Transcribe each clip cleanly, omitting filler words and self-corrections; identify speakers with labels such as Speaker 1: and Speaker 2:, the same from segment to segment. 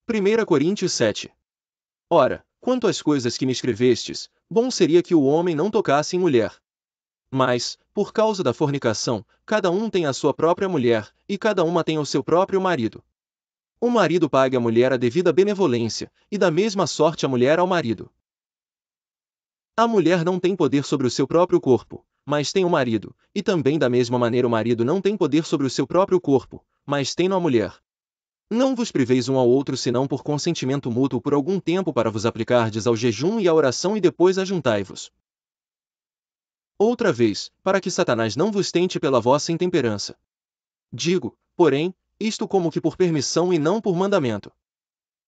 Speaker 1: 1 Coríntios 7. Ora, quanto às coisas que me escrevestes, bom seria que o homem não tocasse em mulher. Mas, por causa da fornicação, cada um tem a sua própria mulher, e cada uma tem o seu próprio marido. O marido pague à mulher a devida benevolência, e da mesma sorte a mulher ao marido. A mulher não tem poder sobre o seu próprio corpo, mas tem o marido, e também da mesma maneira o marido não tem poder sobre o seu próprio corpo, mas tem-no a mulher. Não vos priveis um ao outro senão por consentimento mútuo por algum tempo para vos aplicardes ao jejum e à oração e depois ajuntai-vos. Outra vez, para que Satanás não vos tente pela vossa intemperança. Digo, porém, isto como que por permissão e não por mandamento.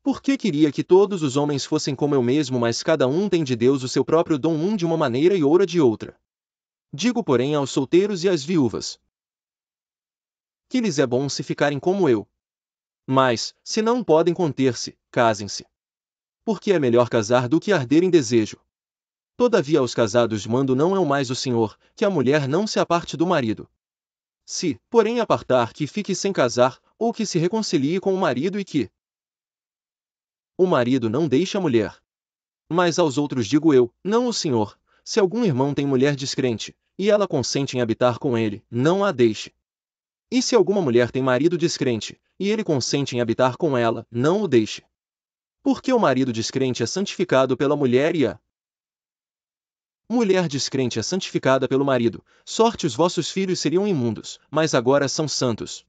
Speaker 1: Porque queria que todos os homens fossem como eu mesmo, mas cada um tem de Deus o seu próprio dom, um de uma maneira e outra de outra. Digo, porém, aos solteiros e às viúvas, que lhes é bom se ficarem como eu. Mas, se não podem conter-se, casem-se. Porque é melhor casar do que arder em desejo. Todavia aos casados mando não eu mais o Senhor, que a mulher não se aparte do marido. Se, porém, apartar, que fique sem casar, ou que se reconcilie com o marido e que o marido não deixe a mulher. Mas aos outros digo eu, não o Senhor, se algum irmão tem mulher descrente, e ela consente em habitar com ele, não a deixe. E se alguma mulher tem marido descrente, e ele consente em habitar com ela, não o deixe. Porque o marido descrente é santificado pela mulher e a mulher descrente é santificada pelo marido. Sorte os vossos filhos seriam imundos, mas agora são santos.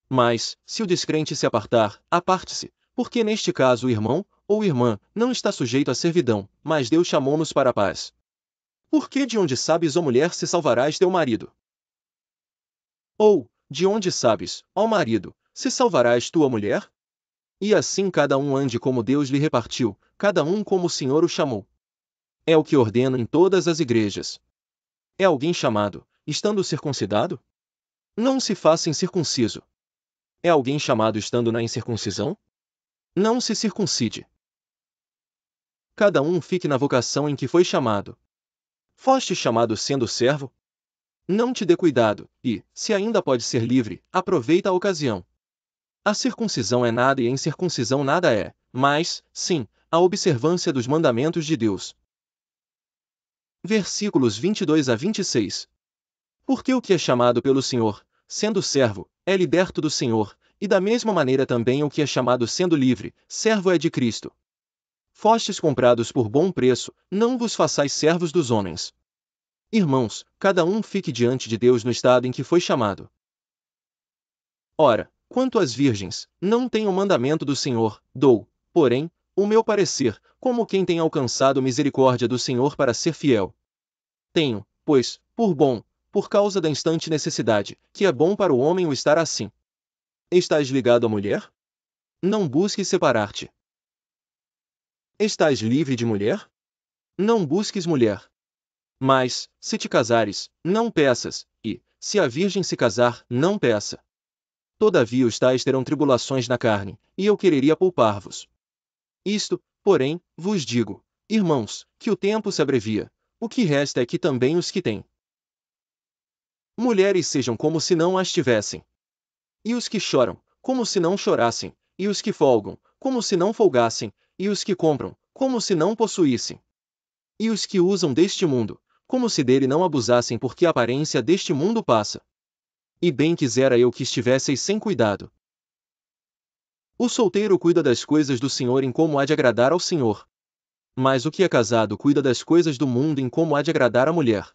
Speaker 1: Mas, se o descrente se apartar, aparte-se, porque neste caso o irmão, ou irmã, não está sujeito à servidão, mas Deus chamou-nos para a paz. Porque de onde sabes, ó mulher, se salvarás teu marido? Ou, de onde sabes, ó marido, se salvarás tua mulher? E assim cada um ande como Deus lhe repartiu, cada um como o Senhor o chamou. É o que ordeno em todas as igrejas. É alguém chamado, estando circuncidado? Não se faça incircunciso. É alguém chamado estando na incircuncisão? Não se circuncide. Cada um fique na vocação em que foi chamado. Foste chamado sendo servo? Não te dê cuidado, e, se ainda pode ser livre, aproveita a ocasião. A circuncisão é nada e a incircuncisão nada é, mas, sim, a observância dos mandamentos de Deus. Versículos 22 a 26. Porque o que é chamado pelo Senhor, sendo servo, é liberto do Senhor, e da mesma maneira também o que é chamado sendo livre, servo é de Cristo. Fostes comprados por bom preço, não vos façais servos dos homens. Irmãos, cada um fique diante de Deus no estado em que foi chamado. Ora, quanto às virgens, não tenho o mandamento do Senhor, dou, porém, o meu parecer, como quem tem alcançado misericórdia do Senhor para ser fiel. Tenho, pois, por bom, por causa da instante necessidade, que é bom para o homem o estar assim. Estás ligado à mulher? Não busques separar-te. Estás livre de mulher? Não busques mulher. Mas, se te casares, não peças, e, se a virgem se casar, não peça. Todavia os tais terão tribulações na carne, e eu quereria poupar-vos. Isto, porém, vos digo, irmãos, que o tempo se abrevia, o que resta é que também os que têm mulheres sejam como se não as tivessem. E os que choram, como se não chorassem, e os que folgam, como se não folgassem, e os que compram, como se não possuíssem. E os que usam deste mundo, como se dele não abusassem, porque a aparência deste mundo passa. E bem quisera eu que estivesseis sem cuidado. O solteiro cuida das coisas do Senhor em como há de agradar ao Senhor. Mas o que é casado cuida das coisas do mundo em como há de agradar à mulher.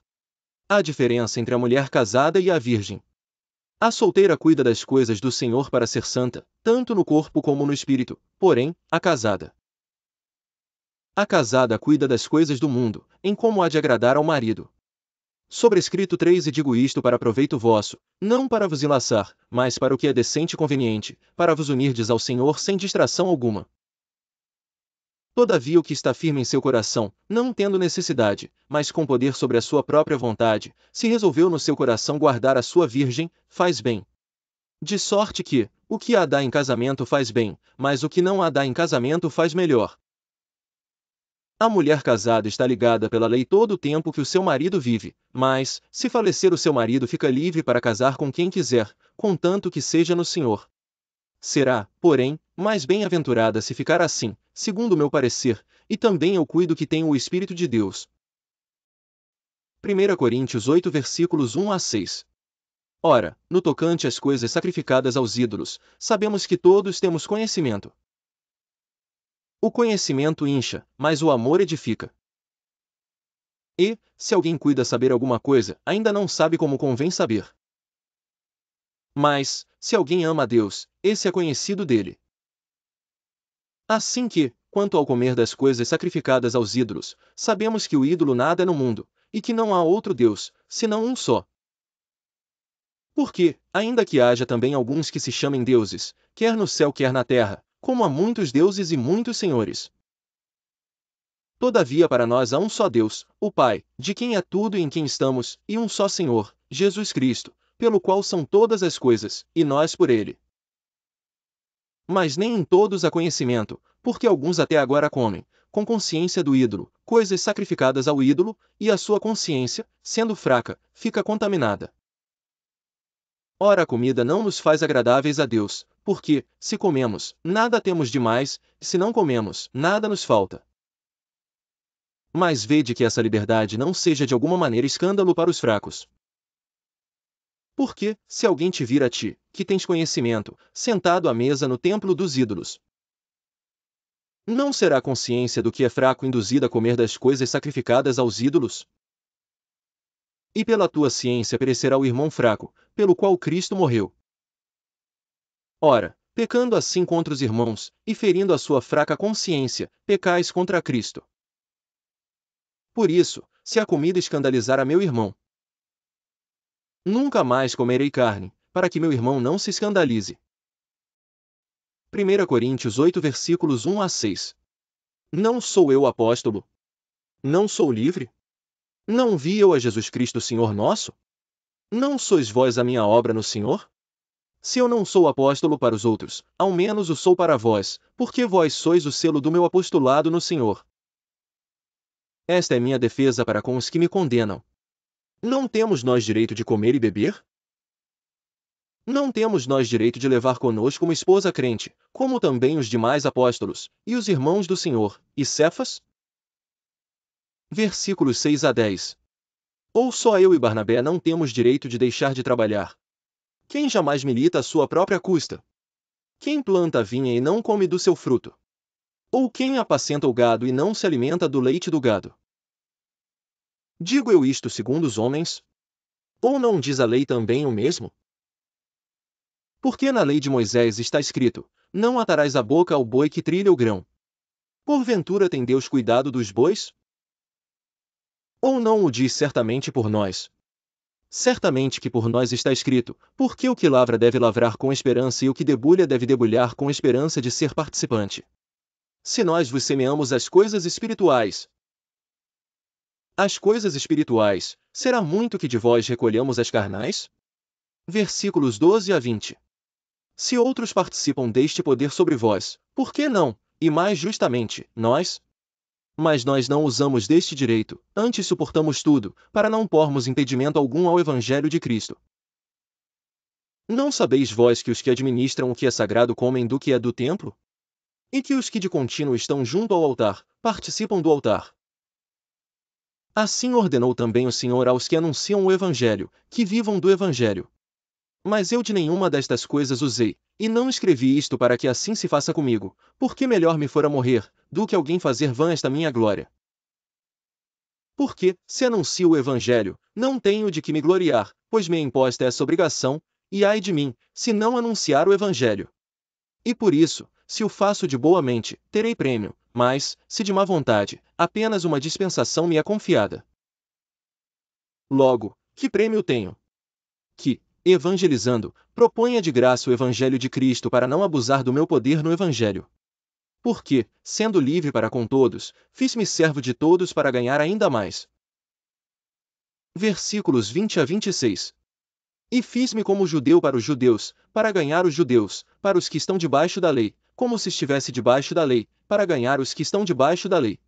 Speaker 1: Há diferença entre a mulher casada e a virgem. A solteira cuida das coisas do Senhor para ser santa, tanto no corpo como no espírito, porém, a casada cuida das coisas do mundo, em como há de agradar ao marido. Sobrescrito 3 e digo isto para proveito vosso, não para vos enlaçar, mas para o que é decente e conveniente, para vos unirdes ao Senhor sem distração alguma. Todavia o que está firme em seu coração, não tendo necessidade, mas com poder sobre a sua própria vontade, se resolveu no seu coração guardar a sua virgem, faz bem. De sorte que, o que a dá em casamento faz bem, mas o que não a dá em casamento faz melhor. A mulher casada está ligada pela lei todo o tempo que o seu marido vive, mas, se falecer o seu marido, fica livre para casar com quem quiser, contanto que seja no Senhor. Será, porém, Mas bem-aventurada se ficar assim, segundo o meu parecer, e também eu cuido que tenho o Espírito de Deus. 1 Coríntios 8 versículos 1 a 6. Ora, no tocante às coisas sacrificadas aos ídolos, sabemos que todos temos conhecimento. O conhecimento incha, mas o amor edifica. E, se alguém cuida saber alguma coisa, ainda não sabe como convém saber. Mas, se alguém ama a Deus, esse é conhecido dele. Assim que, quanto ao comer das coisas sacrificadas aos ídolos, sabemos que o ídolo nada é no mundo, e que não há outro Deus, senão um só. Porque, ainda que haja também alguns que se chamem deuses, quer no céu quer na terra, como há muitos deuses e muitos senhores. Todavia para nós há um só Deus, o Pai, de quem é tudo e em quem estamos, e um só Senhor, Jesus Cristo, pelo qual são todas as coisas, e nós por ele. Mas nem em todos há conhecimento, porque alguns até agora comem, com consciência do ídolo, coisas sacrificadas ao ídolo, e a sua consciência, sendo fraca, fica contaminada. Ora, a comida não nos faz agradáveis a Deus, porque, se comemos, nada temos de mais, e se não comemos, nada nos falta. Mas vede que essa liberdade não seja de alguma maneira escândalo para os fracos. Porque, se alguém te vir a ti, que tens conhecimento, sentado à mesa no templo dos ídolos, não será a consciência do que é fraco induzida a comer das coisas sacrificadas aos ídolos? E pela tua ciência perecerá o irmão fraco, pelo qual Cristo morreu. Ora, pecando assim contra os irmãos, e ferindo a sua fraca consciência, pecais contra Cristo. Por isso, se a comida escandalizar a meu irmão, nunca mais comerei carne, para que meu irmão não se escandalize. 1 Coríntios 8 versículos 1 a 6. Não sou eu apóstolo? Não sou livre? Não vi eu a Jesus Cristo Senhor nosso? Não sois vós a minha obra no Senhor? Se eu não sou apóstolo para os outros, ao menos o sou para vós, porque vós sois o selo do meu apostolado no Senhor. Esta é minha defesa para com os que me condenam. Não temos nós direito de comer e beber? Não temos nós direito de levar conosco uma esposa crente, como também os demais apóstolos, e os irmãos do Senhor, e Cefas? Versículos 6 a 10. Ou só eu e Barnabé não temos direito de deixar de trabalhar? Quem jamais milita à sua própria custa? Quem planta a vinha e não come do seu fruto? Ou quem apacenta o gado e não se alimenta do leite do gado? Digo eu isto segundo os homens? Ou não diz a lei também o mesmo? Porque na lei de Moisés está escrito: não atarás a boca ao boi que trilha o grão. Porventura tem Deus cuidado dos bois? Ou não o diz certamente por nós? Certamente que por nós está escrito: porque o que lavra deve lavrar com esperança e o que debulha deve debulhar com esperança de ser participante. Se nós vos semeamos as coisas espirituais, será muito que de vós recolhamos as carnais? Versículos 12 a 20. Se outros participam deste poder sobre vós, por que não, e mais justamente, nós? Mas nós não usamos deste direito, antes suportamos tudo, para não pormos impedimento algum ao Evangelho de Cristo. Não sabeis vós que os que administram o que é sagrado comem do que é do templo? E que os que de contínuo estão junto ao altar, participam do altar? Assim ordenou também o Senhor aos que anunciam o Evangelho, que vivam do Evangelho. Mas eu de nenhuma destas coisas usei, e não escrevi isto para que assim se faça comigo, porque melhor me fora morrer, do que alguém fazer vã esta minha glória. Porque, se anuncio o Evangelho, não tenho de que me gloriar, pois me é imposta essa obrigação, e ai de mim, se não anunciar o Evangelho. E por isso, se o faço de boa mente, terei prêmio, mas, se de má vontade, apenas uma dispensação me é confiada. Logo, que prêmio tenho? Que, evangelizando, proponha de graça o Evangelho de Cristo para não abusar do meu poder no Evangelho. Porque, sendo livre para com todos, fiz-me servo de todos para ganhar ainda mais. Versículos 20 a 26. E fiz-me como judeu para os judeus, para ganhar os judeus, para os que estão debaixo da lei, como se estivesse debaixo da lei, para ganhar os que estão debaixo da lei.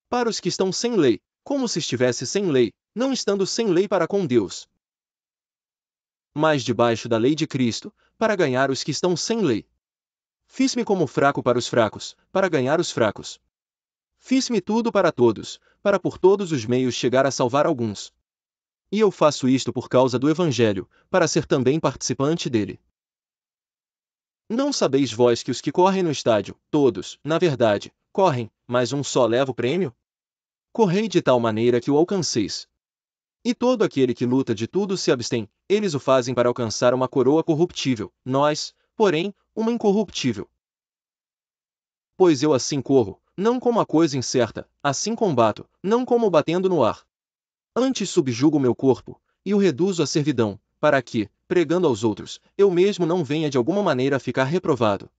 Speaker 1: Para os que estão sem lei, como se estivesse sem lei, não estando sem lei para com Deus. Mas debaixo da lei de Cristo, para ganhar os que estão sem lei. Fiz-me como fraco para os fracos, para ganhar os fracos. Fiz-me tudo para todos, para por todos os meios chegar a salvar alguns. E eu faço isto por causa do Evangelho, para ser também participante dele. Não sabeis vós que os que correm no estádio, todos, na verdade, correm, mas um só leva o prêmio? Correi de tal maneira que o alcanceis. E todo aquele que luta de tudo se abstém, eles o fazem para alcançar uma coroa corruptível, nós, porém, uma incorruptível. Pois eu assim corro, não como a coisa incerta, assim combato, não como batendo no ar. Antes subjugo meu corpo, e o reduzo à servidão, para que, pregando aos outros, eu mesmo não venha de alguma maneira a ficar reprovado.